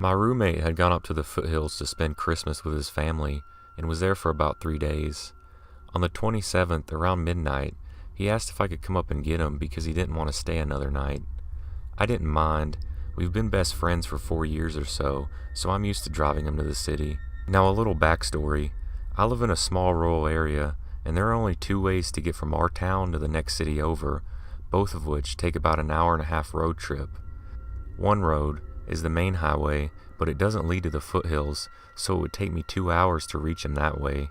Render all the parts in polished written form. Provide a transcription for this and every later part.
My roommate had gone up to the foothills to spend Christmas with his family and was there for about 3 days. On the 27th, around midnight, he asked if I could come up and get him because he didn't want to stay another night. I didn't mind. We've been best friends for 4 years or so I'm used to driving him to the city. Now, a little backstory. I live in a small rural area, and there are only 2 ways to get from our town to the next city over, both of which take about an hour-and-a-half road trip. One road is the main highway, but it doesn't lead to the foothills, so it would take me 2 hours to reach him that way.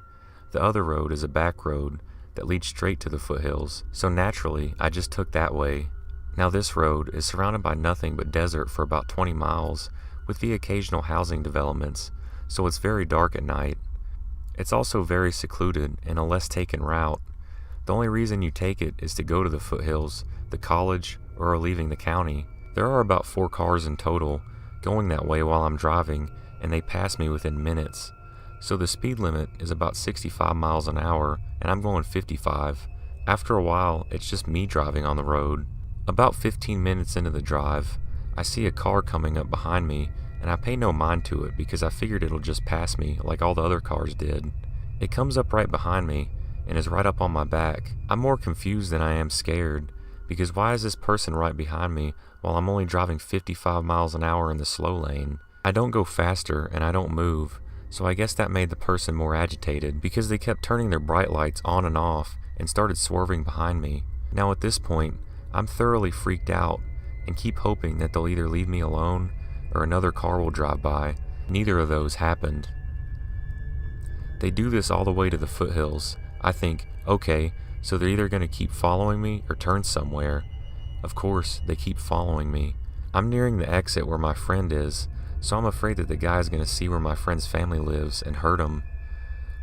The other road is a back road that leads straight to the foothills, so naturally I just took that way. Now this road is surrounded by nothing but desert for about 20 miles, with the occasional housing developments, so it's very dark at night. It's also very secluded and a less taken route. The only reason you take it is to go to the foothills, the college, or are leaving the county. There are about 4 cars in total going that way while I'm driving, and they pass me within minutes. So the speed limit is about 65 miles an hour, and I'm going 55. After a while, it's just me driving on the road. About 15 minutes into the drive, I see a car coming up behind me, and I pay no mind to it because I figured it'll just pass me like all the other cars did. It comes up right behind me and is right up on my back. I'm more confused than I am scared, because why is this person right behind me while I'm only driving 55 miles an hour in the slow lane? I don't go faster and I don't move, so I guess that made the person more agitated because they kept turning their bright lights on and off and started swerving behind me. Now at this point, I'm thoroughly freaked out and keep hoping that they'll either leave me alone or another car will drive by. Neither of those happened. They do this all the way to the foothills. I think, okay, so they're either going to keep following me or turn somewhere. Of course, they keep following me. I'm nearing the exit where my friend is, so I'm afraid that the guy's going to see where my friend's family lives and hurt him.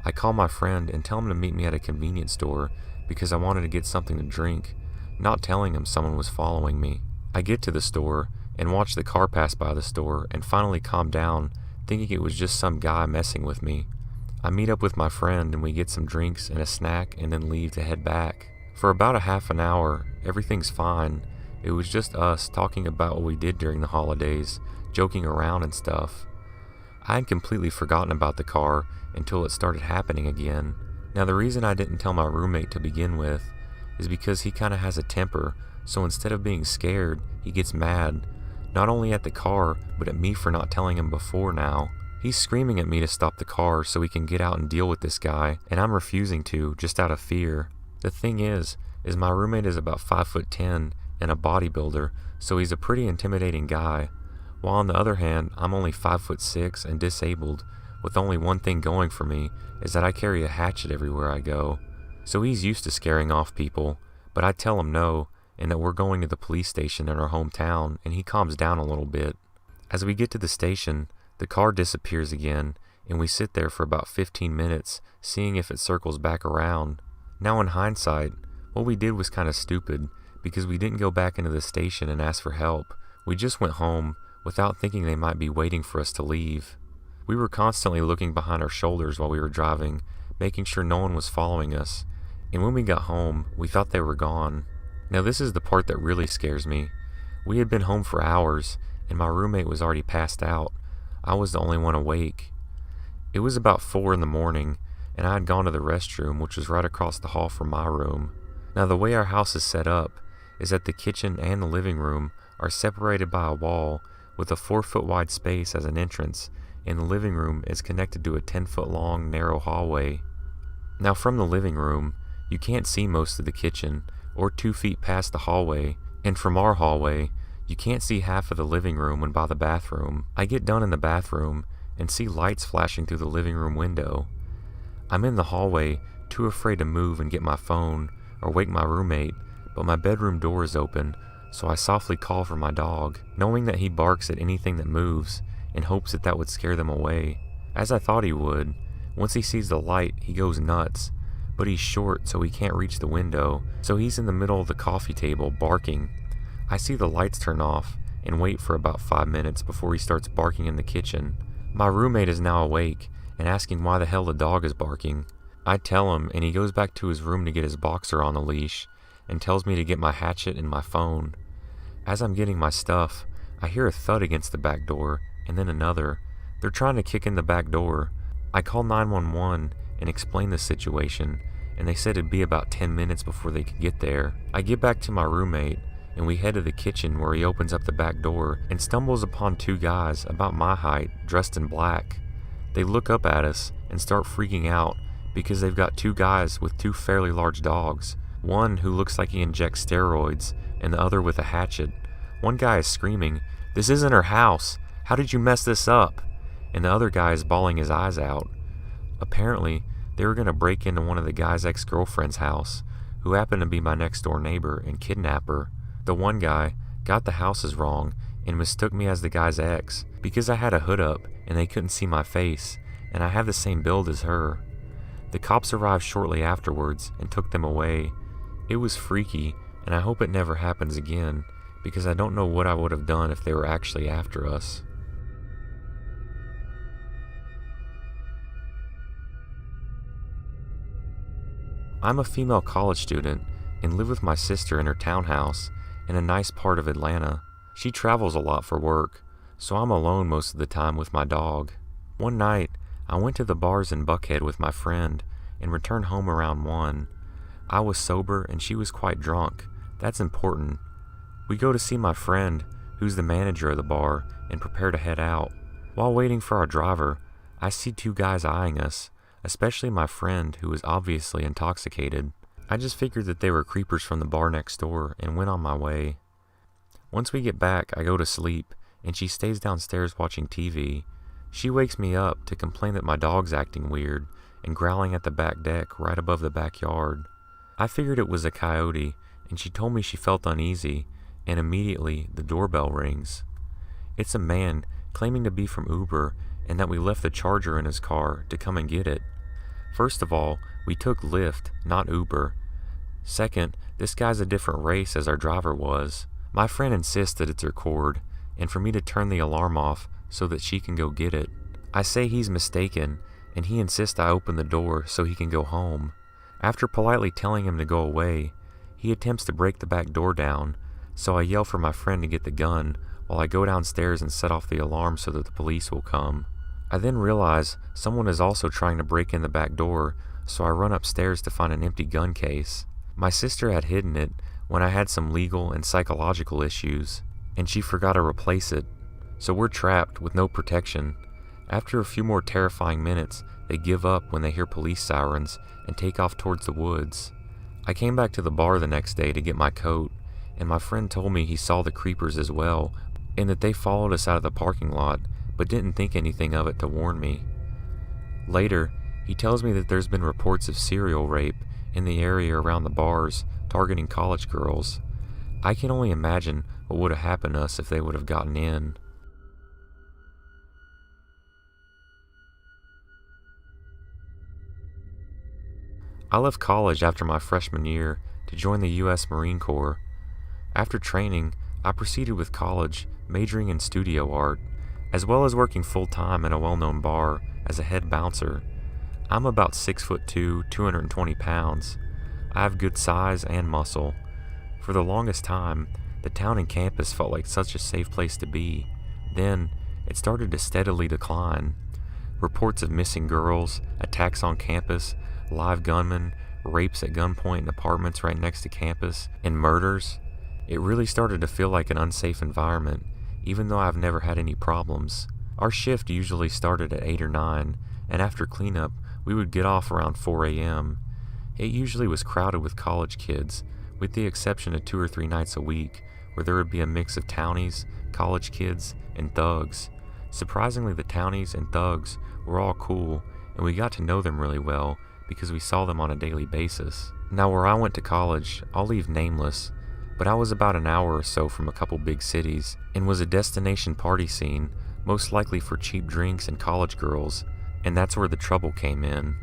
I call my friend and tell him to meet me at a convenience store because I wanted to get something to drink, not telling him someone was following me. I get to the store and watch the car pass by the store and finally calm down, thinking it was just some guy messing with me. I meet up with my friend and we get some drinks and a snack and then leave to head back. For about a half an hour, everything's fine. It was just us talking about what we did during the holidays, joking around and stuff. I had completely forgotten about the car until it started happening again. Now the reason I didn't tell my roommate to begin with is because he kinda has a temper, so instead of being scared, he gets mad. Not only at the car, but at me for not telling him before now. He's screaming at me to stop the car so he can get out and deal with this guy, and I'm refusing to, just out of fear. The thing is my roommate is about 5'10" and a bodybuilder, so he's a pretty intimidating guy. While on the other hand, I'm only 5'6" and disabled, with only one thing going for me, is that I carry a hatchet everywhere I go. So he's used to scaring off people, but I tell him no, and that we're going to the police station in our hometown, and he calms down a little bit. As we get to the station, the car disappears again, and we sit there for about 15 minutes, seeing if it circles back around. Now in hindsight, what we did was kind of stupid, because we didn't go back into the station and ask for help. We just went home, without thinking they might be waiting for us to leave. We were constantly looking behind our shoulders while we were driving, making sure no one was following us, and when we got home, we thought they were gone. Now this is the part that really scares me. We had been home for hours, and my roommate was already passed out. I was the only one awake. It was about 4 in the morning, and I had gone to the restroom, which was right across the hall from my room. Now the way our house is set up is that the kitchen and the living room are separated by a wall with a 4-foot wide space as an entrance, and the living room is connected to a 10-foot long narrow hallway. Now from the living room, you can't see most of the kitchen, or 2 feet past the hallway, and from our hallway, you can't see half of the living room when by the bathroom. I get done in the bathroom and see lights flashing through the living room window. I'm in the hallway, too afraid to move and get my phone or wake my roommate, but my bedroom door is open, so I softly call for my dog, knowing that he barks at anything that moves in hopes that would scare them away. As I thought he would, once he sees the light, he goes nuts, but he's short so he can't reach the window, so he's in the middle of the coffee table barking. I see the lights turn off and wait for about 5 minutes before he starts barking in the kitchen. My roommate is now awake and asking why the hell the dog is barking. I tell him, and he goes back to his room to get his boxer on the leash and tells me to get my hatchet and my phone. As I'm getting my stuff, I hear a thud against the back door and then another. They're trying to kick in the back door. I call 911 and explain the situation, and they said it'd be about 10 minutes before they could get there. I get back to my roommate, and we head to the kitchen where he opens up the back door and stumbles upon two guys about my height, dressed in black. They look up at us and start freaking out because they've got two guys with two fairly large dogs, one who looks like he injects steroids and the other with a hatchet. One guy is screaming, "This isn't her house! How did you mess this up?" And the other guy is bawling his eyes out. Apparently, they were going to break into one of the guy's ex-girlfriend's house, who happened to be my next door neighbor, and kidnap her. The one guy got the houses wrong and mistook me as the guy's ex because I had a hood up and they couldn't see my face, and I have the same build as her. The cops arrived shortly afterwards and took them away. It was freaky, and I hope it never happens again, because I don't know what I would have done if they were actually after us. I'm a female college student and live with my sister in her townhouse in a nice part of Atlanta. She travels a lot for work, so I'm alone most of the time with my dog. One night, I went to the bars in Buckhead with my friend and returned home around 1. I was sober and she was quite drunk. That's important. We go to see my friend, who's the manager of the bar, and prepare to head out. While waiting for our driver, I see two guys eyeing us, especially my friend, who was obviously intoxicated. I just figured that they were creepers from the bar next door and went on my way. Once we get back, I go to sleep, and she stays downstairs watching TV. She wakes me up to complain that my dog's acting weird and growling at the back deck right above the backyard. I figured it was a coyote, and she told me she felt uneasy, and immediately the doorbell rings. It's a man claiming to be from Uber and that we left the charger in his car to come and get it. First of all, we took Lyft, not Uber. Second, this guy's a different race as our driver was. My friend insists that it's her cord, and for me to turn the alarm off so that she can go get it. I say he's mistaken, and he insists I open the door so he can go home. After politely telling him to go away, he attempts to break the back door down, so I yell for my friend to get the gun while I go downstairs and set off the alarm so that the police will come. I then realize someone is also trying to break in the back door, so I run upstairs to find an empty gun case. My sister had hidden it when I had some legal and psychological issues, and she forgot to replace it, so we're trapped with no protection. After a few more terrifying minutes, they give up when they hear police sirens and take off towards the woods. I came back to the bar the next day to get my coat, and my friend told me he saw the creepers as well, and that they followed us out of the parking lot, but didn't think anything of it to warn me. Later, he tells me that there's been reports of serial rape in the area around the bars targeting college girls. I can only imagine what would have happened to us if they would have gotten in. I left college after my freshman year to join the U.S. Marine Corps. After training, I proceeded with college, majoring in studio art, as well as working full-time in a well-known bar as a head bouncer. I'm about 6'2", 220 pounds. I have good size and muscle. For the longest time, the town and campus felt like such a safe place to be. Then, it started to steadily decline. Reports of missing girls, attacks on campus, live gunmen, rapes at gunpoint in apartments right next to campus, and murders. It really started to feel like an unsafe environment, even though I've never had any problems. Our shift usually started at 8 or 9, and after cleanup, we would get off around 4 a.m. It usually was crowded with college kids, with the exception of 2 or 3 nights a week, where there would be a mix of townies, college kids, and thugs. Surprisingly, the townies and thugs were all cool, and we got to know them really well because we saw them on a daily basis. Now, where I went to college, I'll leave nameless, but I was about an hour or so from a couple big cities and was a destination party scene, most likely for cheap drinks and college girls, and that's where the trouble came in.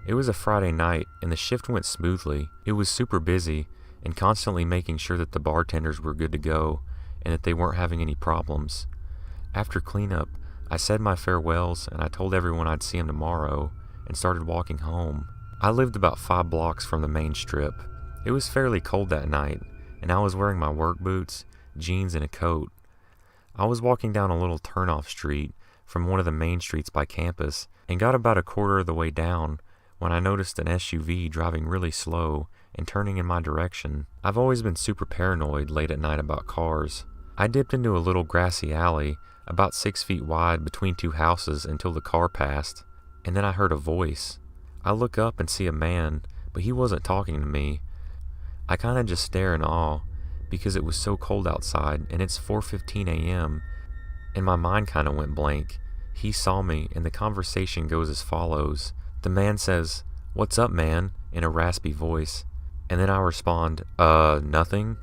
It was a Friday night, and the shift went smoothly. It was super busy, and constantly making sure that the bartenders were good to go and that they weren't having any problems. After cleanup, I said my farewells and I told everyone I'd see them tomorrow and started walking home. I lived about 5 blocks from the main strip. It was fairly cold that night, and I was wearing my work boots, jeans, and a coat. I was walking down a little turnoff street from one of the main streets by campus and got about a quarter of the way down when I noticed an SUV driving really slow and turning in my direction. I've always been super paranoid late at night about cars. I dipped into a little grassy alley about 6 feet wide between two houses until the car passed, and then I heard a voice. I look up and see a man, but he wasn't talking to me. I kinda just stare in awe because it was so cold outside and it's 4:15 a.m. and my mind kinda went blank. He saw me and the conversation goes as follows. The man says, "What's up, man?" in a raspy voice, and then I respond, nothing."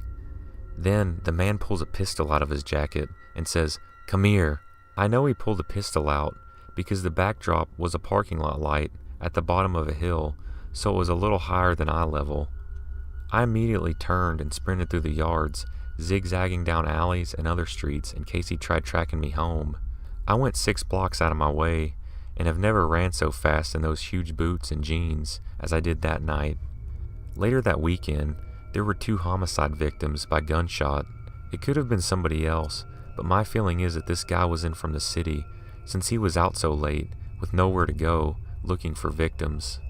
Then the man pulls a pistol out of his jacket and says, "Come here." I know he pulled the pistol out because the backdrop was a parking lot light at the bottom of a hill, so it was a little higher than eye level. I immediately turned and sprinted through the yards, zigzagging down alleys and other streets in case he tried tracking me home. I went 6 blocks out of my way and have never ran so fast in those huge boots and jeans as I did that night. Later that weekend, there were 2 homicide victims by gunshot. It could have been somebody else, but my feeling is that this guy was in from the city since he was out so late with nowhere to go looking for victims.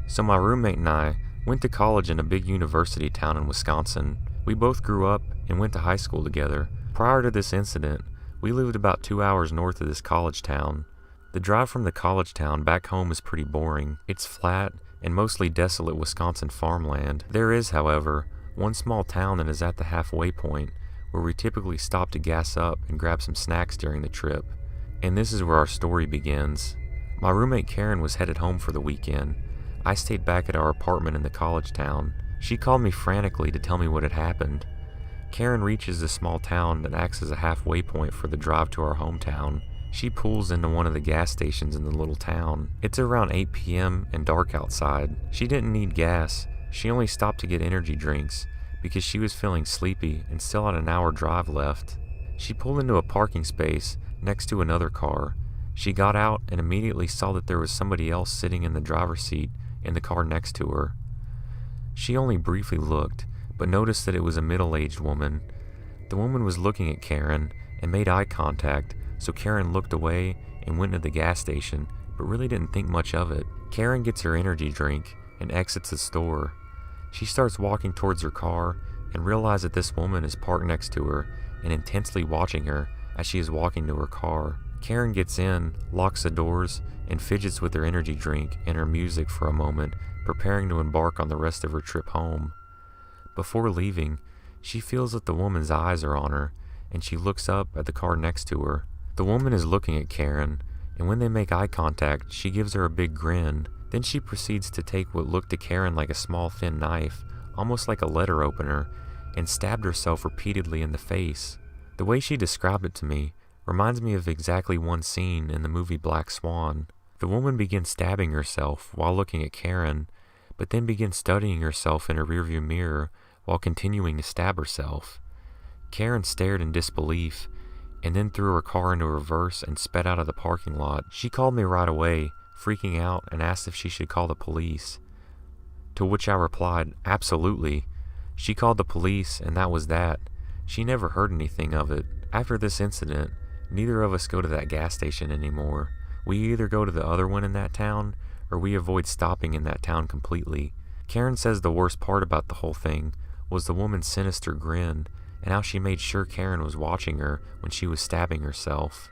So my roommate and I went to college in a big university town in Wisconsin. We both grew up and went to high school together. Prior to this incident, we lived about 2 hours north of this college town. The drive from the college town back home is pretty boring. It's flat and mostly desolate Wisconsin farmland. There is, however, one small town that is at the halfway point where we typically stop to gas up and grab some snacks during the trip. And this is where our story begins. My roommate Karen was headed home for the weekend. I stayed back at our apartment in the college town. She called me frantically to tell me what had happened. Karen reaches the small town that acts as a halfway point for the drive to our hometown. She pulls into one of the gas stations in the little town. It's around 8 p.m. and dark outside. She didn't need gas. She only stopped to get energy drinks because she was feeling sleepy and still had an hour drive left. She pulled into a parking space next to another car. She got out and immediately saw that there was somebody else sitting in the driver's seat in the car next to her. She only briefly looked, but noticed that it was a middle-aged woman. The woman was looking at Karen and made eye contact, so Karen looked away and went to the gas station, but really didn't think much of it. Karen gets her energy drink and exits the store. She starts walking towards her car and realizes that this woman is parked next to her and intensely watching her as she is walking to her car. Karen gets in, locks the doors, and fidgets with her energy drink and her music for a moment, preparing to embark on the rest of her trip home. Before leaving, she feels that the woman's eyes are on her, and she looks up at the car next to her. The woman is looking at Karen, and when they make eye contact, she gives her a big grin. Then she proceeds to take what looked to Karen like a small thin knife, almost like a letter opener, and stabbed herself repeatedly in the face. The way she described it to me reminds me of exactly one scene in the movie Black Swan. The woman begins stabbing herself while looking at Karen, but then begins studying herself in a rearview mirror while continuing to stab herself. Karen stared in disbelief, and then threw her car into reverse and sped out of the parking lot. She called me right away, freaking out, and asked if she should call the police. To which I replied, absolutely. She called the police, and that was that. She never heard anything of it. After this incident, neither of us go to that gas station anymore. We either go to the other one in that town, or we avoid stopping in that town completely. Karen says the worst part about the whole thing was the woman's sinister grin, and how she made sure Karen was watching her when she was stabbing herself.